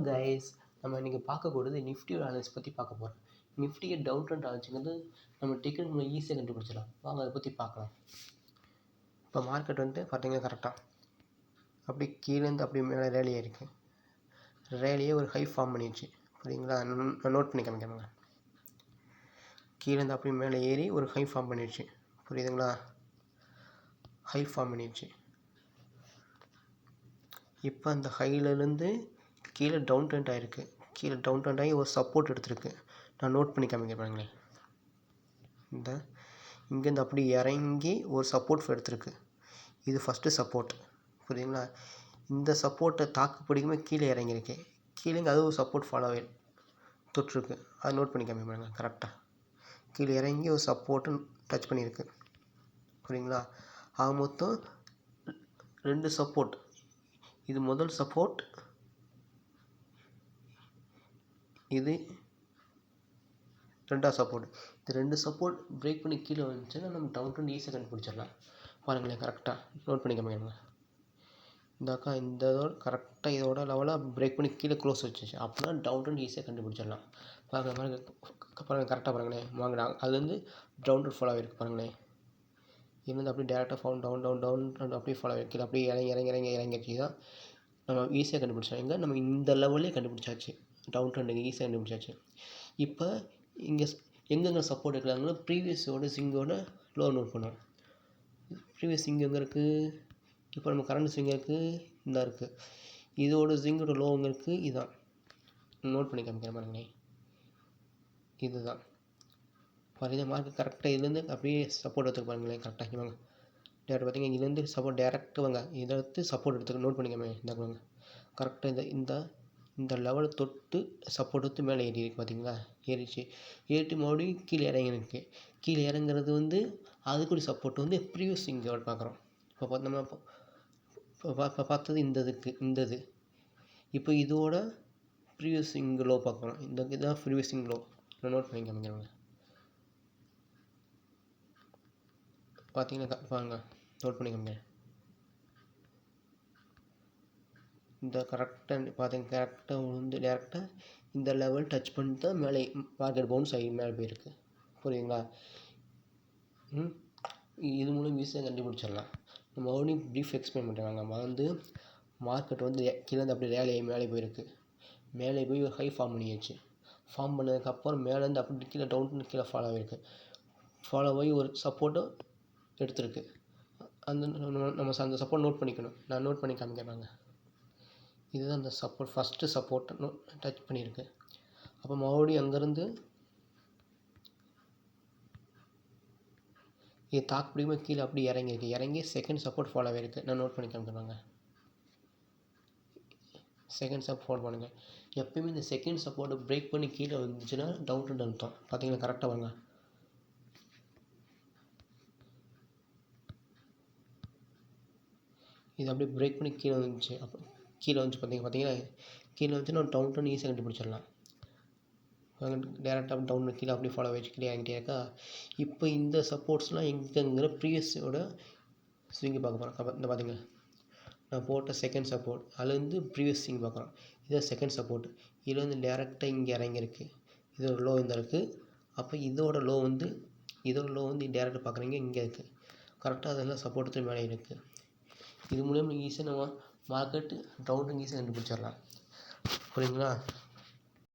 Guys, நம்ம இன்றைக்கி பார்க்கக்கூடியது நிஃப்டியோட அனாலிசிஸ் பற்றி பார்க்க போகிறோம். நிஃப்டியை டவுன் ட்ரெண்ட் அனாலிசிங்கிறது நம்ம டெக்னிக் மூலம் ஈஸியாக கண்டுபிடிச்சிடலாம். வாங்க அதை பற்றி பார்க்கலாம். இப்போ மார்க்கெட் வந்து பார்த்தீங்கன்னா கரெக்டாக அப்படி கீழேருந்து அப்படி மேலே ரேலியாக இருக்குது. ரேலியே ஒரு ஹை ஃபார்ம் பண்ணிடுச்சு. புரியுங்களா? நோட் பண்ணி காமிக்கிறேங்க. கீழேருந்து அப்படி மேலே ஏறி ஒரு ஹை ஃபார்ம் பண்ணிடுச்சு. புரியுதுங்களா? ஹை ஃபார்ம் பண்ணிடுச்சு. இப்போ அந்த ஹையிலேருந்து கீழே டவுன் ட்ரெண்ட் ஆகிருக்கு. கீழே டவுன் ட்ரெண்ட் ஆகி ஒரு சப்போர்ட் எடுத்துருக்கு. நான் நோட் பண்ணி காமிக்கிறேன். இந்த இங்கேருந்து அப்படி இறங்கி ஒரு சப்போர்ட் எடுத்துருக்கு. இது ஃபஸ்ட்டு சப்போர்ட். புரியுதுங்களா? இந்த சப்போர்ட்டை தாக்கு பிடிக்குமே கீழே இறங்கியிருக்கு. கீழே அது ஒரு சப்போர்ட் ஃபாலோ தொட்டிருக்கு. அதை நோட் பண்ணி காமிக்கிறேன். கரெக்டாக கீழே இறங்கி ஒரு சப்போர்ட்டு டச் பண்ணியிருக்கு. புரியுங்களா? ஆக மொத்தம் 2 சப்போர்ட். இது முதல் சப்போர்ட், இது 2வது சப்போர்ட். இது 2 சப்போர்ட் பிரேக் பண்ணி கீழே வந்துச்சுன்னா நம்ம டவுன் ட்ரெண்ட் ஈஸியாக கண்டுபிடிச்சிடலாம். பாருங்களேன், கரெக்டாக நோட் பண்ணி காமிக்கிறேங்க. இந்தாக்கா இந்த கரெக்டாக இதோட லெவலாக பிரேக் பண்ணி கீழே க்ளோஸ் வச்சுச்சு. அப்படின்னா டவுன் ட்ரெண்ட் ஈஸியாக கண்டுபிடிச்சிடலாம். பாருங்கள் கரெக்டாக பாருங்களேன். வாங்க அதுலேருந்து டவுன் ட்ரெண்ட் ஃபாலோ ஆகிருக்கு. பாருங்களேன், இருந்து அப்படியே டேரெக்டாக டவுன் அப்படியே ஃபாலோ ஆகிருக்கு. அப்படியே இறங்கி தான் நம்ம ஈஸியாக கண்டுபிடிச்சோம். எங்கே நம்ம இந்த லெவல்லே கண்டுபிடிச்சாச்சு. டவுன் ட்ரெண்ட் ஈஸியாக கண்டுபிடிச்சாச்சு. இப்போ இங்கே எங்கெங்கே சப்போர்ட் இருக்கிறாங்களோ ப்ரீவியஸோட ஸ்விங்கோட லோ நோட் பண்ணுவோம். ப்ரீவியஸ் ஸ்விங் எங்கே இருக்குது? இப்போ நம்ம கரண்ட் ஸ்விங் இருக்குது, இந்த இருக்குது. இதோட ஸ்விங்கோட லோ எங்கே இருக்குது? இதுதான். நோட் பண்ணி காமிக்கிற பாருங்களே, இதுதான். பாருங்க, மார்க்கெட் கரெக்டாக இதுலேருந்து அப்படியே சப்போர்ட் எடுத்துக்க பாருங்களேன். கரெக்டாக இவங்க டேரக்ட் பார்த்தீங்க, இதுலேருந்து சப்போர்ட் டேரெக்டாக வாங்க. இதை எடுத்து சப்போர்ட் எடுத்துக்க நோட் பண்ணிக்காம இந்தாக்குவாங்க. கரெக்டாக இந்த லெவலை தொட்டு சப்போர்ட் எடுத்து மேலே ஏறி இருக்குது. பார்த்தீங்களா? ஏறிட்டு மறுபடியும் கீழே இறங்கிருக்கு. கீழே இறங்குறது வந்து அதுக்குரிய சப்போர்ட் வந்து ப்ரீவியஸ் ஸ்விங்கோட பார்க்குறோம். இப்போ நம்ம இப்போ பார்த்தது இந்த இது. இப்போ இதோட ப்ரீவியஸ் ஸ்விங் லோ பார்க்குறோம். இதுதான் ப்ரீவியஸ் ஸ்விங் லோ. நான் நோட் பண்ணி காமிக்கிறேங்க. பார்த்தீங்கன்னா வாங்க நோட் பண்ணி காமிக்கிறேன். இந்த கரெக்டாக பார்த்தீங்க, கரெக்டாக வந்து டேரெக்டாக இந்த லெவல் டச் பண்ணிட்டு தான் மேலே மார்க்கெட் பவுன்ஸ் ஆகி மேலே போயிருக்கு. புரியுங்களா? இது மூலம் ஈஸியாக கண்டுபிடிச்சிடலாம். நம்ம மறுபடியும் ப்ரீஃப் எக்ஸ்பிளைன் பண்ணுறாங்க. நம்ம வந்து மார்க்கெட் வந்து கீழே அப்படி ரேலியாகி மேலே போயிருக்கு. மேலே போய் ஒரு ஹை ஃபார்ம் பண்ணியாச்சு. ஃபார்ம் பண்ணதுக்கப்புறம் மேலேருந்து அப்படி கீழே டவுன் கீழே ஃபாலோ ஆகிருக்கு. ஃபாலோ ஆகி ஒரு சப்போர்ட்டும் எடுத்துருக்கு. நம்ம அந்த சப்போர்ட் நோட் பண்ணிக்கணும். நான் நோட் பண்ணி காமிக்கிறேங்க. இதுதான் அந்த சப்போர்ட், ஃபஸ்ட்டு சப்போர்ட் டச் பண்ணியிருக்கு. அப்போ மறுபடியும் அங்கேருந்து இது தாக்கு பிடிக்குமே கீழே அப்படி இறங்கி செகண்ட் சப்போர்ட் ஃபாலோ ஆகிருக்கு. நான் நோட் பண்ணி காமிக்கிறேங்க. செகண்ட் சப்போர்ட் ஃபாலோ பண்ணுங்கள். எப்பயுமே இந்த செகண்ட் சப்போர்ட்டை பிரேக் பண்ணி கீழே வந்துச்சுன்னா டவுன் ட்ரெண்ட் அர்த்தம். பார்த்தீங்கன்னா கரெக்டாக வாங்க. இது அப்படியே பிரேக் பண்ணி கீழே வந்துச்சு. அப்போ கீழே வந்துச்சு பார்த்தீங்கன்னா கீழே வந்துச்சுன்னா ஒரு டவுன் ட்ரெண்ட் ஈஸியாக கண்டுபிடிச்சிடலாம். டேரெக்டாக டவுன் கீழே அப்படியே ஃபாலோ வச்சு கீழே ஆகிட்டே இருக்கா. இப்போ இந்த சப்போர்ட்ஸ்லாம் எங்கேங்கிற ப்ரீவியஸோட ஸ்விங்கி பார்க்க போகிறோம். இந்த பார்த்தீங்க, நான் போட்ட செகண்ட் சப்போர்ட் அதுலேருந்து ப்ரீவியஸ் ஸ்விங் பார்க்குறோம். இதான் செகண்ட் சப்போர்ட். இதில் வந்து டேரெக்டாக இங்கே இறங்கியிருக்கு. இதோட லோ இந்த இருக்குது. அப்போ இதோட லோ வந்து டேரெக்டாக பார்க்குறீங்க இங்கே இருக்குது. கரெக்டாக அதெல்லாம் சப்போர்ட் எடுத்து மேலே இருக்குது. இது மூலியம் ஈஸியாக நம்ம மார்க்கெட்டு டவுன் ஈஸியாக கண்டுபிடிச்சிடலாம். புரியுங்களா?